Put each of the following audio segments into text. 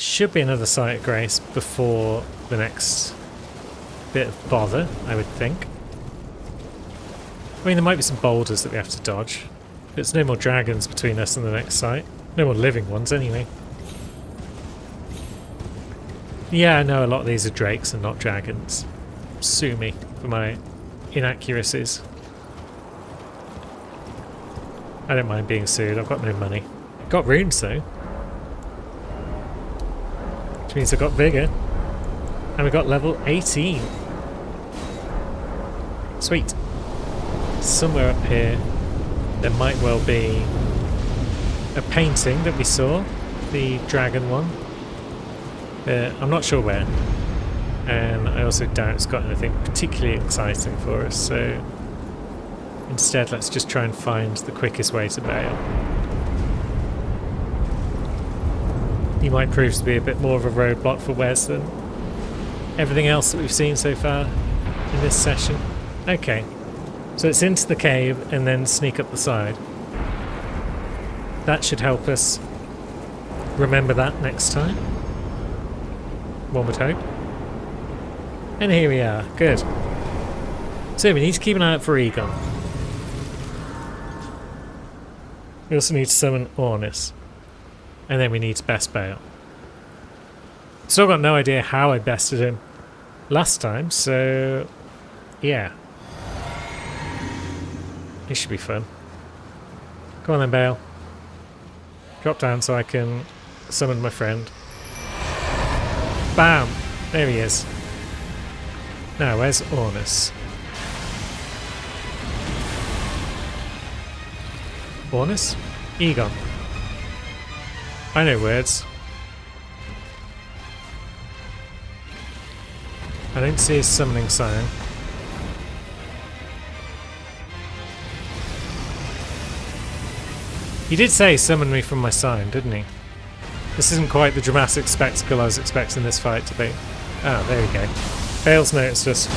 Should be another site of grace before the next bit of bother, I would think. I mean, there might be some boulders that we have to dodge. There's no more dragons between us and the next site. No more living ones, anyway. Yeah, I know a lot of these are drakes and not dragons. Sue me for my inaccuracies. I don't mind being sued, I've got no money. Got runes though. Which means I got vigor. And we got level 18. Sweet. Somewhere up here there might well be a painting that we saw. The dragon one. I'm not sure where. And I also doubt it's got anything particularly exciting for us, so instead let's just try and find the quickest way to Bale. He might prove to be a bit more of a roadblock for Wes than everything else that we've seen so far in this session. Okay, so it's into the cave and then sneak up the side. That should help us remember that next time. One would hope. And here we are. Good. So we need to keep an eye out for Egon. We also need to summon Ornis. And then we need to best Bale. Still got no idea how I bested him last time, so yeah. This should be fun. Come on then, Bale. Drop down so I can summon my friend. Bam! There he is. Now, where's Ornis? Ornis? Egon. I know words. I don't see his summoning sign. He did say summon me from my sign, didn't he? This isn't quite the dramatic spectacle I was expecting this fight to be. Oh, there we go. Bale's noticed us.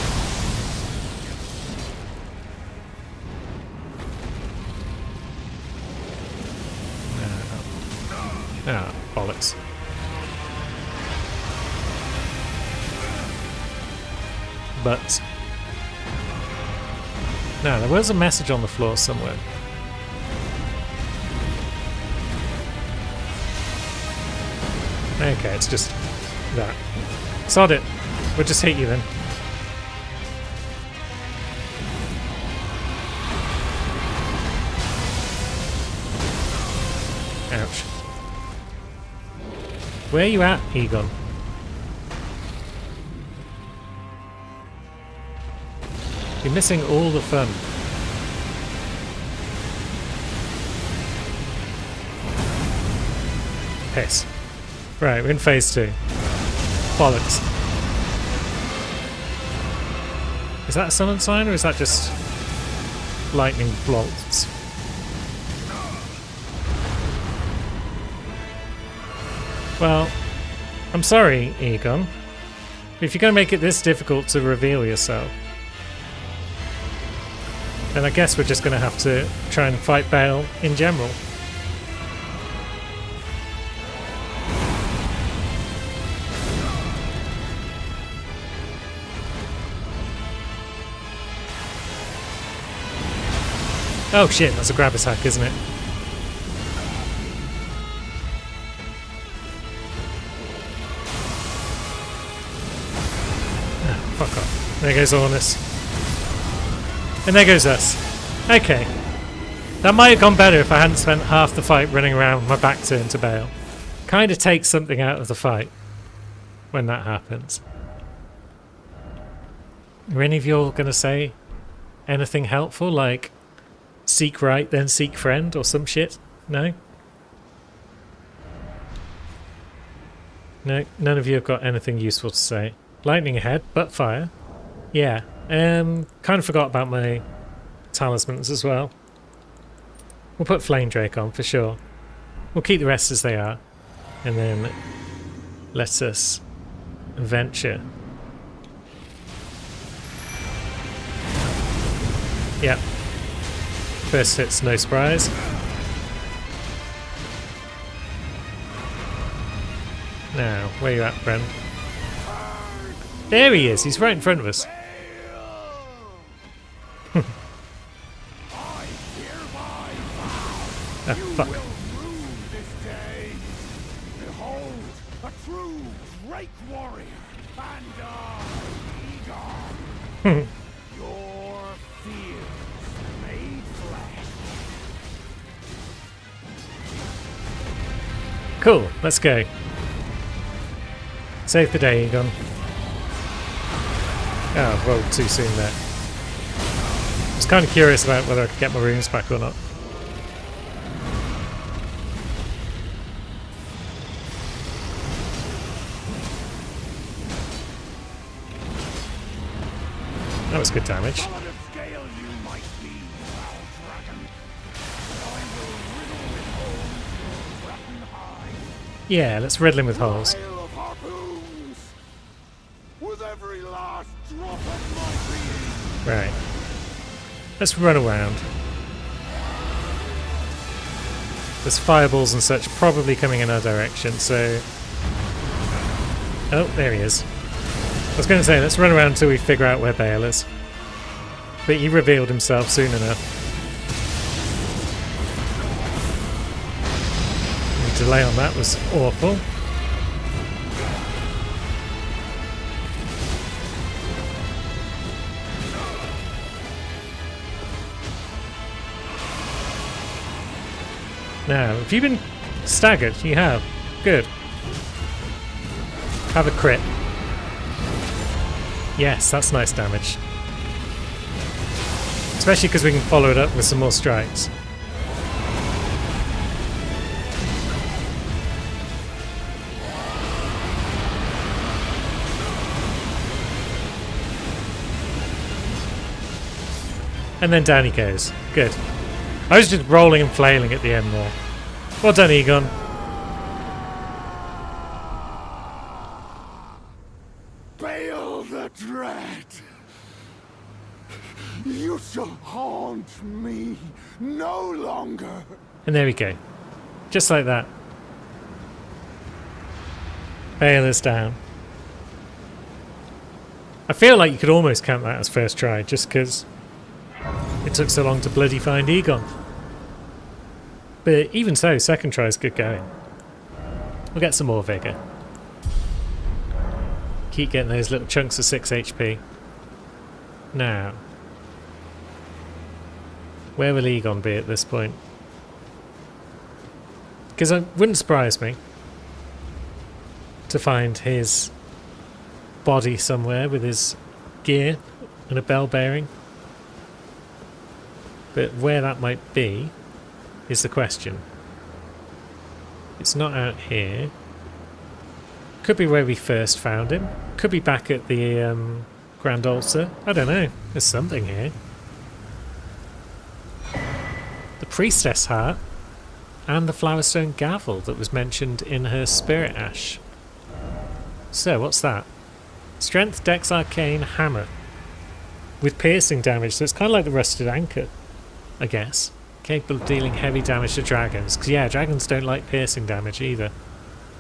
Ah, bollocks. But no, there was a message on the floor somewhere. Okay, it's just that. Sod it. We'll just hit you then. Ouch. Where are you at, Egon? You're missing all the fun. Piss. Right, we're in phase 2. Bollocks. Is that a summon sign or is that just lightning bolts? Well, I'm sorry, Egon. But if you're going to make it this difficult to reveal yourself, then I guess we're just going to have to try and fight Bale in general. Oh shit, that's a grab attack, isn't it? Oh, fuck off. There goes Ornis. And there goes us. Okay. That might have gone better if I hadn't spent half the fight running around with my back turned to Bale. Kind of takes something out of the fight when that happens. Are any of you all going to say anything helpful, like seek right, then seek friend, or some shit? No? No, none of you have got anything useful to say. Lightning ahead, but fire. Yeah. Kind of forgot about my talismans as well. We'll put Flame Drake on for sure. We'll keep the rest as they are. And then let us venture. Yep. First hit's no surprise. Now, where you at, friend? There he is. He's right in front of us. Oh, fuck. Behold, a true great warrior, and Egon. Your fears made flesh. Cool, let's go. Save the day, Egon. Oh, rolled too soon there. I was kind of curious about whether I could get my runes back or not. That was good damage. Scale you might be, foul dragon. I will riddle with holes your rotten hide. Yeah, let's riddle him with holes. Hail of harpoons, with every last drop of my being. Right. Let's run around. There's fireballs and such probably coming in our direction, so... Oh, there he is. I was going to say, let's run around until we figure out where Bale is. But he revealed himself soon enough. The delay on that was awful. Now, have you been staggered? You have. Good. Have a crit. Yes, that's nice damage. Especially because we can follow it up with some more strikes. And then down he goes. Good. I was just rolling and flailing at the end there. Well done, Egon. Bale the Dread, you shall haunt me no longer. And there we go. Just like that. Bale is down. I feel like you could almost count that as first try, just because it took so long to bloody find Egon. But even so, second try is good going. We'll get some more vigour. Keep getting those little chunks of 6 HP. Now, where will Egon be at this point? Because it wouldn't surprise me to find his body somewhere with his gear and a bell bearing. But where that might be is the question. It's not out here. Could be where we first found him. Could be back at the Grand Altar. I don't know. There's something here. The Priestess Heart and the Flowerstone Gavel that was mentioned in her Spirit Ash. So, what's that? Strength, Dex, Arcane, Hammer. With piercing damage, so it's kind of like the Rusted Anchor, I guess. Capable of dealing heavy damage to dragons. Because, yeah, dragons don't like piercing damage either,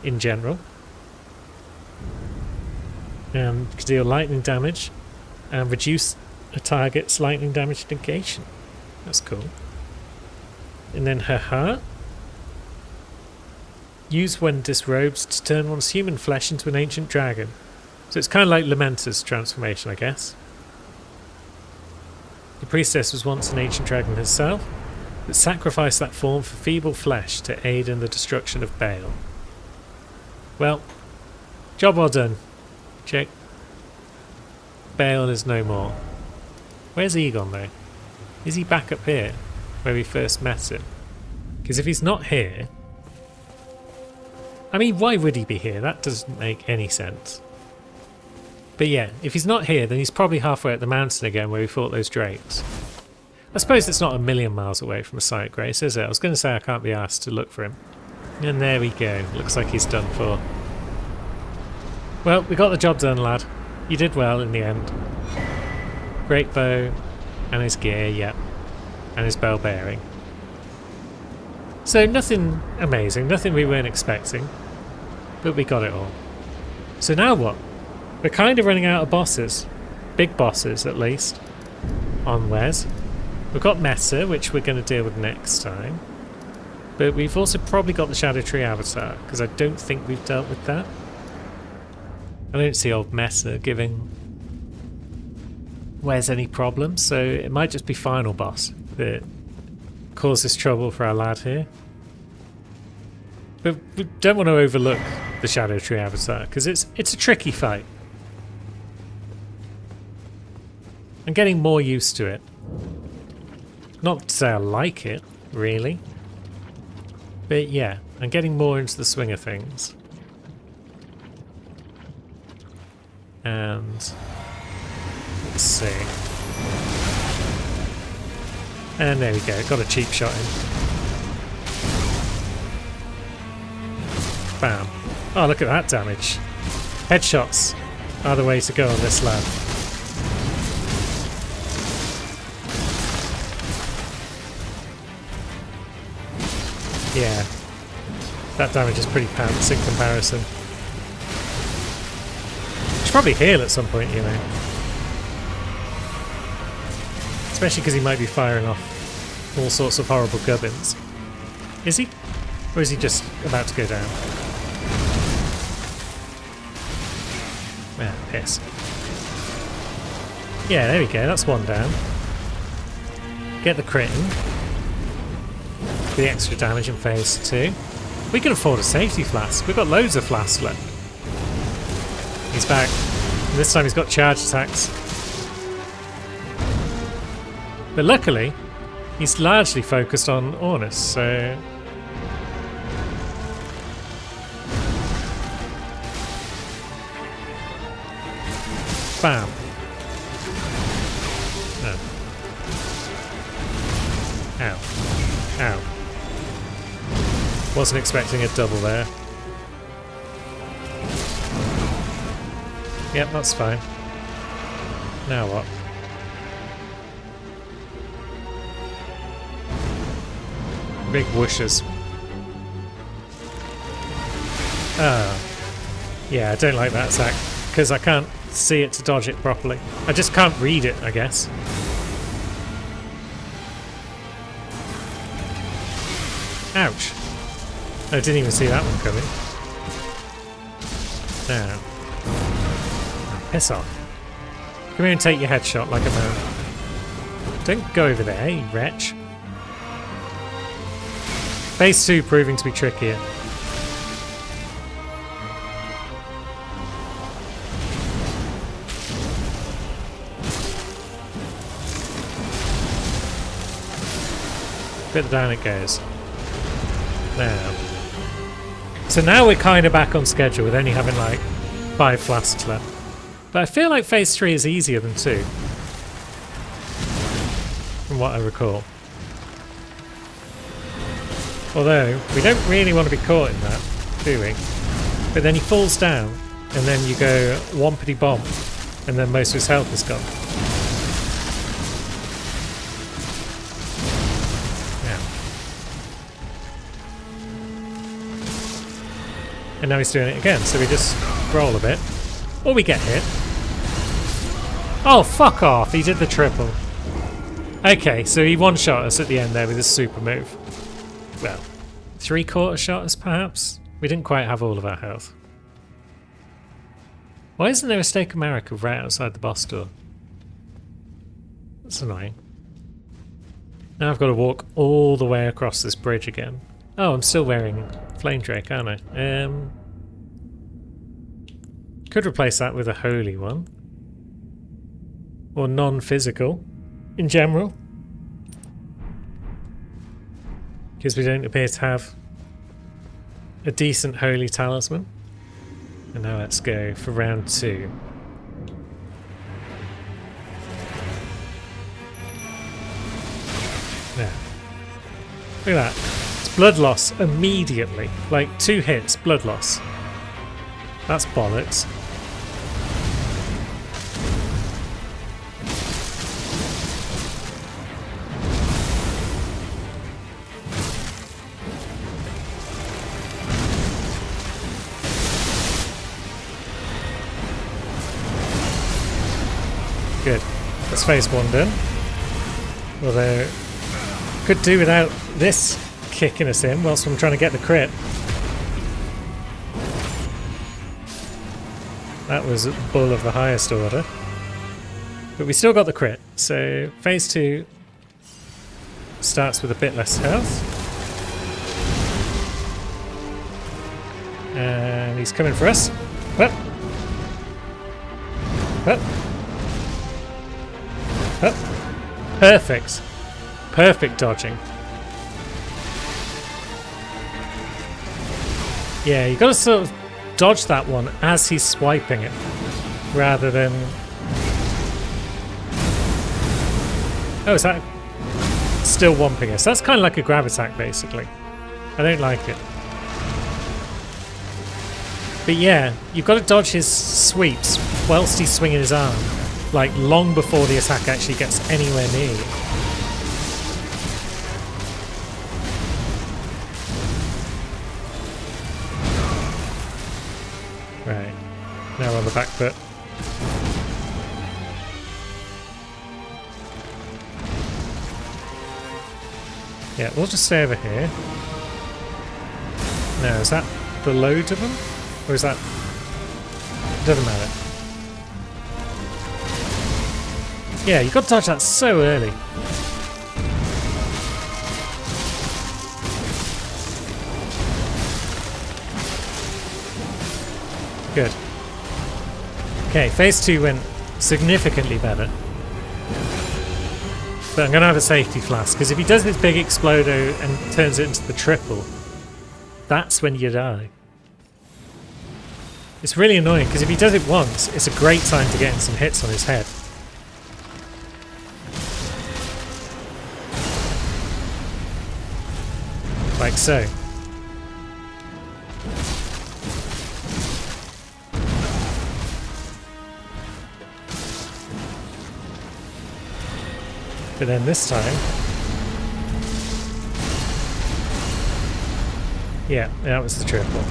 in general. Can deal lightning damage and reduce a target's lightning damage negation. That's cool. And then her heart. Used when disrobed to turn one's human flesh into an ancient dragon. So it's kind of like Lamentor's transformation, I guess. The priestess was once an ancient dragon herself, but sacrificed that form for feeble flesh to aid in the destruction of Bale. Well, job well done. Check. Bale is no more. Where's Egon though? Is he back up here, where we first met him? Because if he's not here... I mean, why would he be here? That doesn't make any sense. But yeah, if he's not here, then he's probably halfway up the mountain again where we fought those drakes. I suppose it's not a million miles away from a Site Grace, is it? I was going to say I can't be asked to look for him. And there we go. Looks like he's done for. Well, we got the job done, lad. You did well in the end. Great bow, and his gear, yep. And his bell bearing. So nothing amazing, nothing we weren't expecting. But we got it all. So now what? We're kind of running out of bosses. Big bosses, at least. On Wes. We've got Mesa, which we're going to deal with next time. But we've also probably got the Shadow Tree Avatar, because I don't think we've dealt with that. I don't see old Mesa giving Wes any problems, so it might just be final boss that causes trouble for our lad here. But we don't want to overlook the Shadow Tree Avatar, because it's a tricky fight. I'm getting more used to it. Not to say I like it, really. But yeah, I'm getting more into the swing of things. And let's see. And there we go, got a cheap shot in. Bam. Oh, look at that damage. Headshots are the way to go on this lad. Yeah, that damage is pretty pants in comparison. Should probably heal at some point, you know. Especially because he might be firing off all sorts of horrible gubbins. Is he? Or is he just about to go down? Ah, piss. Yeah, there we go, that's one down. Get the crit in. The extra damage in phase 2. We can afford a safety flask. We've got loads of flasks left. He's back. And this time he's got charge attacks. But luckily, he's largely focused on Ornus, so... Bam. Oh. Ow. Ow. Wasn't expecting a double there. Yep, that's fine. Now what? Big whooshes. Ah. Yeah, I don't like that attack, because I can't see it to dodge it properly. I just can't read it, I guess. Ouch. I didn't even see that one coming. Now. Oh, piss off. Come here and take your headshot like a man. Don't go over there, you wretch. Phase 2 proving to be trickier. Bit down it goes. Now. So now we're kind of back on schedule with only having like 5 flasks left. But I feel like phase 3 is easier than 2. From what I recall. Although, we don't really want to be caught in that, do we? But then he falls down, and then you go wompity bomb, and then most of his health is gone. And now he's doing it again, so we just roll a bit. Or we get hit. Oh, fuck off! He did the triple. Okay, so he one-shot us at the end there with his super move. Well, 3/4 shot us perhaps? We didn't quite have all of our health. Why isn't there a Stake America right outside the boss door? That's annoying. Now I've got to walk all the way across this bridge again. Oh, I'm still wearing Flame Drake, aren't I? Could replace that with a holy one. Or non-physical, in general. Because we don't appear to have a decent holy talisman. And now let's go for round 2. There. Look at that. It's blood loss immediately. Like 2 hits, blood loss. That's bollocks. Good. That's phase 1 done. Although, could do without this kicking us in whilst I'm trying to get the crit. That was a bull of the highest order. But we still got the crit. So phase 2 starts with a bit less health. And he's coming for us. Up. Up. Up. Perfect. Perfect dodging. Yeah, you got to sort of dodge that one as he's swiping it, rather than... Oh, is that still womping us? That's kind of like a grab attack, basically. I don't like it. But yeah, you've got to dodge his sweeps whilst he's swinging his arm, like long before the attack actually gets anywhere near you. Right, now we're on the back foot. Yeah, we'll just stay over here. Now, is that the load of them? Or is that... Doesn't matter. Yeah, you got to dodge that so early. Good. Okay, phase 2 went significantly better. But I'm going to have a safety flask, because if he does this big explodo and turns it into the triple, that's when you die. It's really annoying, because if he does it once, it's a great time to get in some hits on his head. Like so. But then this time... Yeah, that was the triple.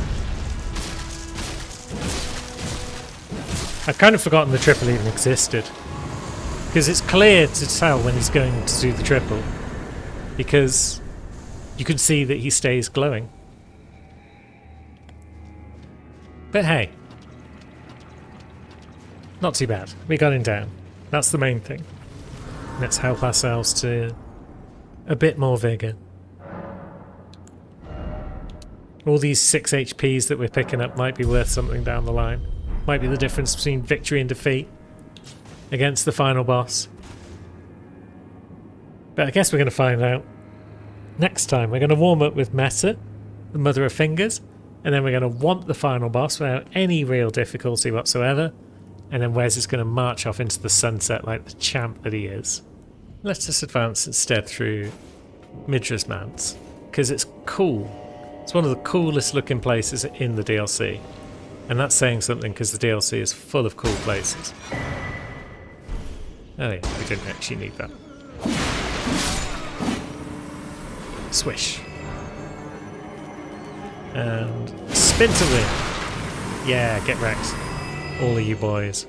I've kind of forgotten the triple even existed. Because it's clear to tell when he's going to do the triple. Because you can see that he stays glowing. But hey. Not too bad. We got him down. That's the main thing. Let's help ourselves to a bit more vigour. All these 6 HPs that we're picking up might be worth something down the line. Might be the difference between victory and defeat against the final boss. But I guess we're going to find out next time. We're going to warm up with Meta, the Mother of Fingers, and then we're going to want the final boss without any real difficulty whatsoever. And then Wes is going to march off into the sunset like the champ that he is. Let's just advance instead through Midra's Manse, because it's cool. It's one of the coolest looking places in the DLC. And that's saying something, because the DLC is full of cool places. Oh yeah, we didn't actually need that. Swish. And spin to win. Yeah, get wrecked. All of you boys.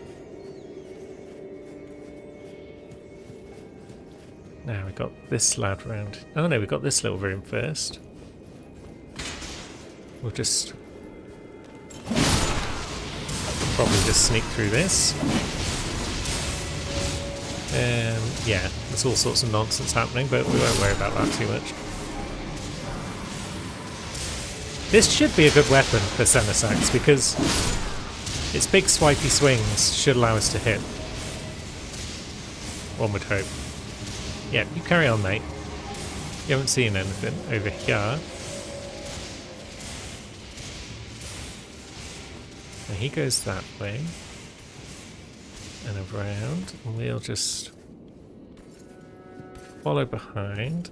Now we got this lad round. Oh no, we got this little room first. We'll just probably just sneak through this. Yeah, there's all sorts of nonsense happening, but we won't worry about that too much. This should be a good weapon for Senesax, because its big swipey swings should allow us to hit. One would hope. Yeah, you carry on, mate. You haven't seen anything over here. Now he goes that way. And around. And we'll just follow behind.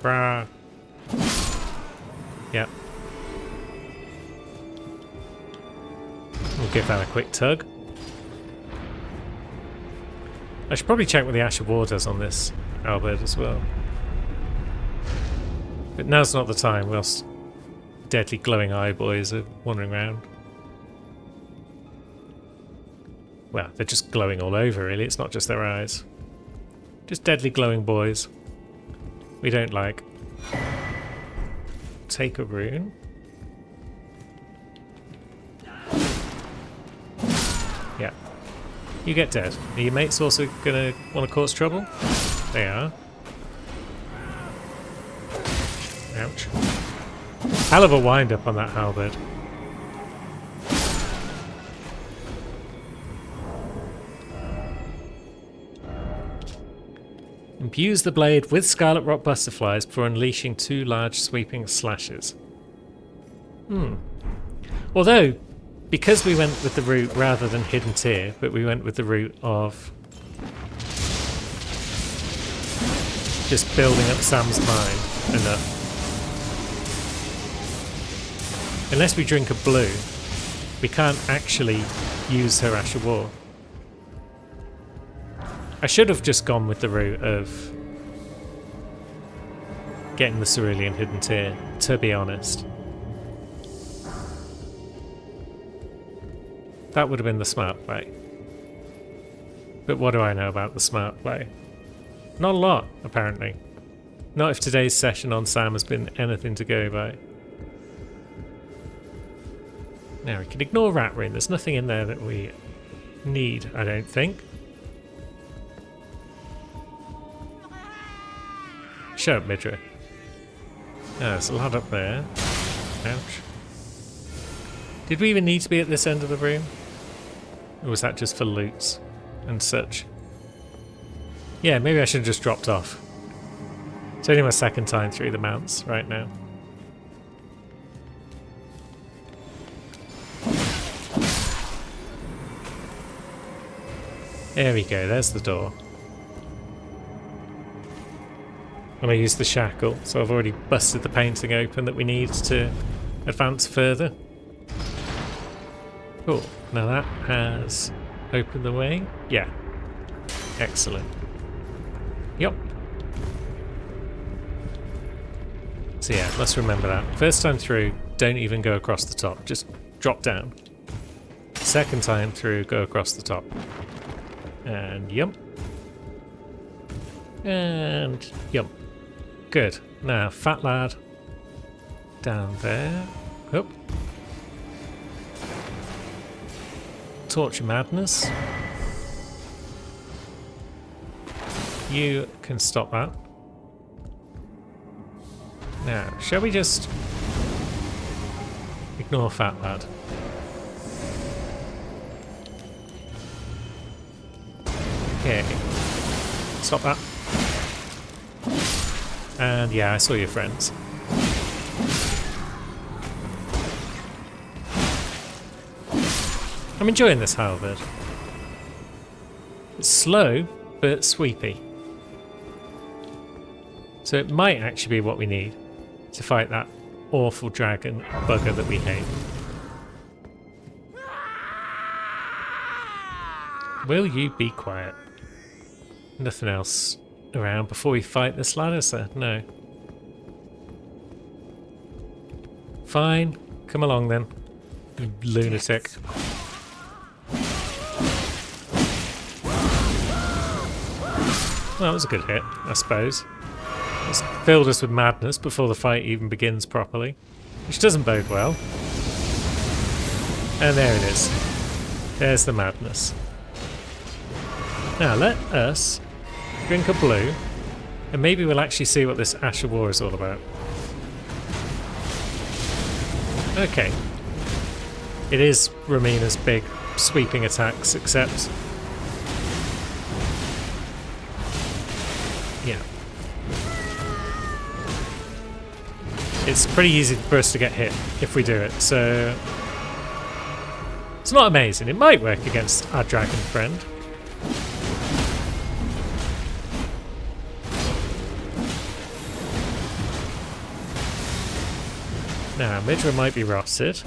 Brah. Yep. We'll give that a quick tug. I should probably check what the Ash of War does on this Albert as well. But now's not the time whilst deadly glowing eye boys are wandering around. Well, they're just glowing all over, really. It's not just their eyes. Just deadly glowing boys. We don't like. Take a rune. Yeah. You get dead. Are your mates also gonna want to cause trouble? They are. Ouch. Hell of a wind-up on that halberd. Imbues the blade with scarlet rock butterflies before unleashing 2 large sweeping slashes. Although, because we went with the route rather than hidden tier, but we went with the route of just building up Sam's mine enough. Unless we drink a blue, we can't actually use her Ash of War. I should have just gone with the route of getting the Cerulean hidden tier, to be honest. That would have been the smart play. But what do I know about the smart play? Not a lot, apparently. Not if today's session on Sam has been anything to go by. Now we can ignore Rat Rune. There's nothing in there that we need, I don't think. Shut up, Midra. There's a lot up there. Ouch. Did we even need to be at this end of the room? Or was that just for loots and such? Yeah, maybe I should have just dropped off. It's only my second time through the mounts right now. There we go, there's the door. And I used the shackle, so I've already busted the painting open that we need to advance further. Cool. Now that has opened the way. Yeah. Excellent. Yup. So yeah, let's remember that. First time through, don't even go across the top. Just drop down. Second time through, go across the top. And yum. And yum. Good. Now, fat lad. Down there. Up. Torch of Madness. You can stop that. Now, shall we just ignore fat lad? Okay. Stop that. And yeah, I saw your friends. I'm enjoying this halberd. It's slow, but sweepy. So it might actually be what we need to fight that awful dragon bugger that we hate. Will you be quiet? Nothing else around before we fight this ladder, sir? No. Fine. Come along then, you lunatic. Well, that was a good hit, I suppose. It's filled us with madness before the fight even begins properly, which doesn't bode well. And there it is. There's the madness. Now let us drink a blue, and maybe we'll actually see what this Ash of War is all about. Okay. It is Ramina's big sweeping attacks, except... yeah. It's pretty easy for us to get hit if we do it, so... it's not amazing. It might work against our dragon friend. Now, Midra might be rotted.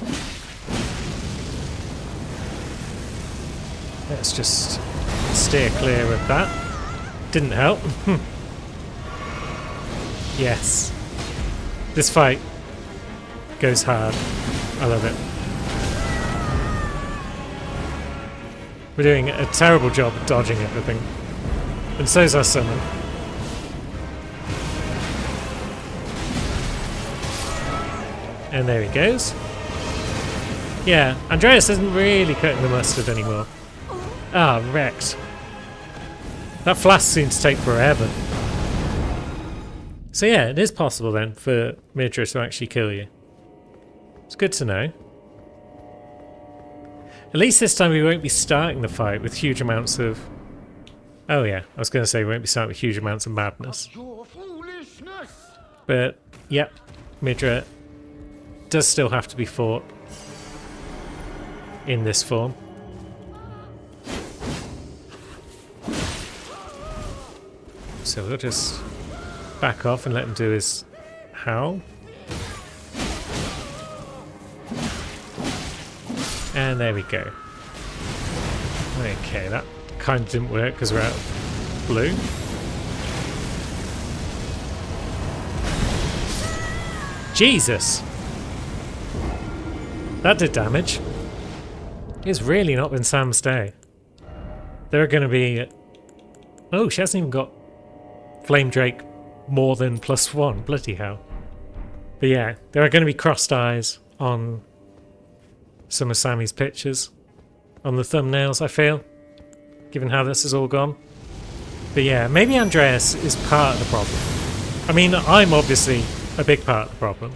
Let's just steer clear of that. Didn't help. Yes. This fight goes hard. I love it. We're doing a terrible job of dodging everything. And so's our summon. And there he goes. Yeah, Andreas isn't really cutting the mustard anymore. Ah, wrecked. That flask seems to take forever. So yeah, it is possible then for Midra to actually kill you. It's good to know. At least this time we won't be starting the fight with huge amounts of... Oh yeah, I was going to say we won't be starting with huge amounts of madness. Your foolishness! But, yep, Midra does still have to be fought in this form. So we'll just back off and let him do his howl. And there we go. Okay, that kind of didn't work because we're out of blue. Jesus! That did damage. It's really not been Sam's day. There are going to be... Oh, she hasn't even got Flame Drake more than +1. Bloody hell. But yeah, there are going to be crossed eyes on some of Sammy's pictures. On the thumbnails, I feel. Given how this has all gone. But yeah, maybe Andreas is part of the problem. I mean, I'm obviously a big part of the problem.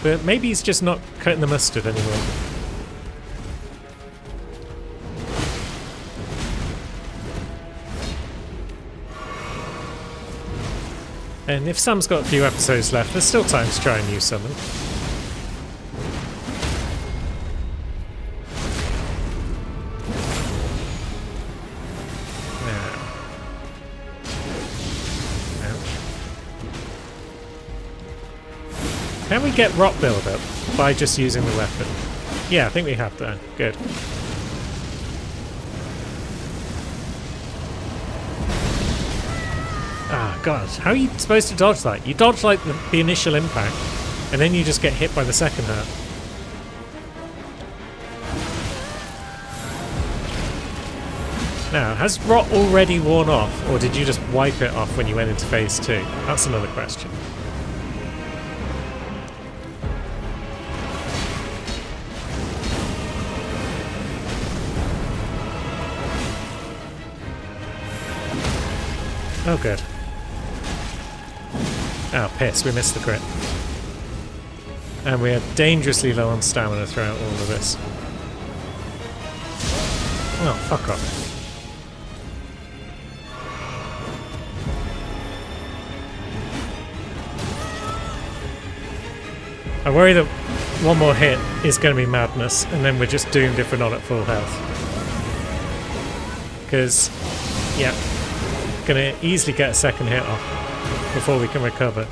But maybe he's just not cutting the mustard anymore. And if Sam's got a few episodes left, there's still time to try a new summon. Can we get rot build-up by just using the weapon? Yeah, I think we have that. Good. Ah, God. How are you supposed to dodge that? You dodge, like, the initial impact, and then you just get hit by the second half. Now, has rot already worn off, or did you just wipe it off when you went into phase 2? That's another question. Oh, good. Oh, piss, we missed the crit. And we are dangerously low on stamina throughout all of this. Oh, fuck off. I worry that one more hit is going to be madness, and then we're just doomed if we're not at full health. Because, yeah. Gonna easily get a second hit off before we can recover.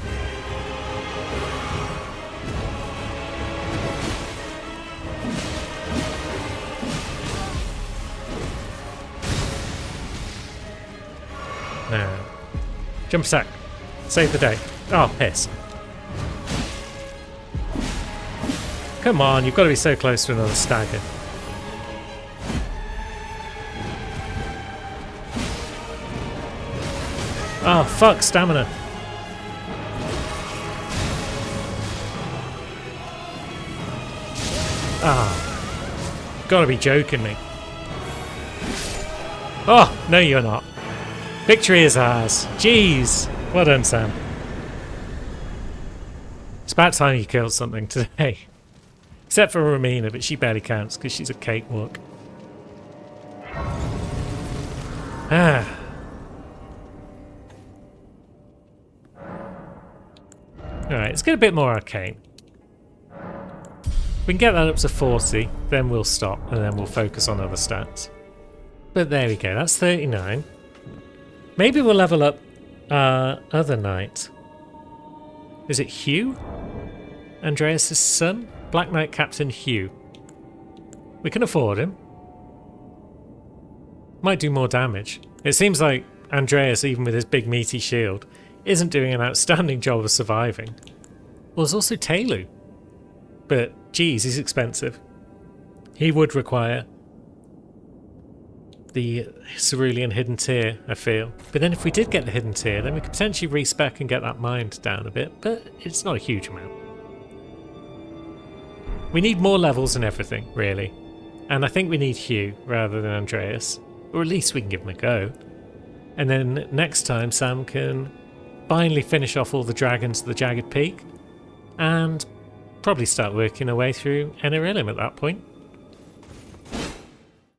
Now, jump attack. Save the day. Oh, piss. Come on, you've got to be so close to another stagger. Oh, fuck, stamina. Ah. Gotta be joking me. Oh, no you're not. Victory is ours. Jeez. Well done, Sam. It's about time you killed something today. Except for Romina, but she barely counts because she's a cakewalk. Ah. Alright, let's get a bit more arcane. We can get that up to 40, then we'll stop, and then we'll focus on other stats. But there we go, that's 39. Maybe we'll level up our other knight. Is it Hugh? Andreas' son? Black Knight Captain Hugh. We can afford him. Might do more damage. It seems like Andreas, even with his big meaty shield, isn't doing an outstanding job of surviving. Well, there's also Taylu. But, geez, he's expensive. He would require the Cerulean hidden tier, I feel. But then if we did get the hidden tier, then we could potentially respec and get that mined down a bit, but it's not a huge amount. We need more levels and everything, really. And I think we need Hugh rather than Andreas, or at least we can give him a go. And then next time Sam can finally finish off all the dragons of the Jagged Peak and probably start working our way through Enerillim at that point.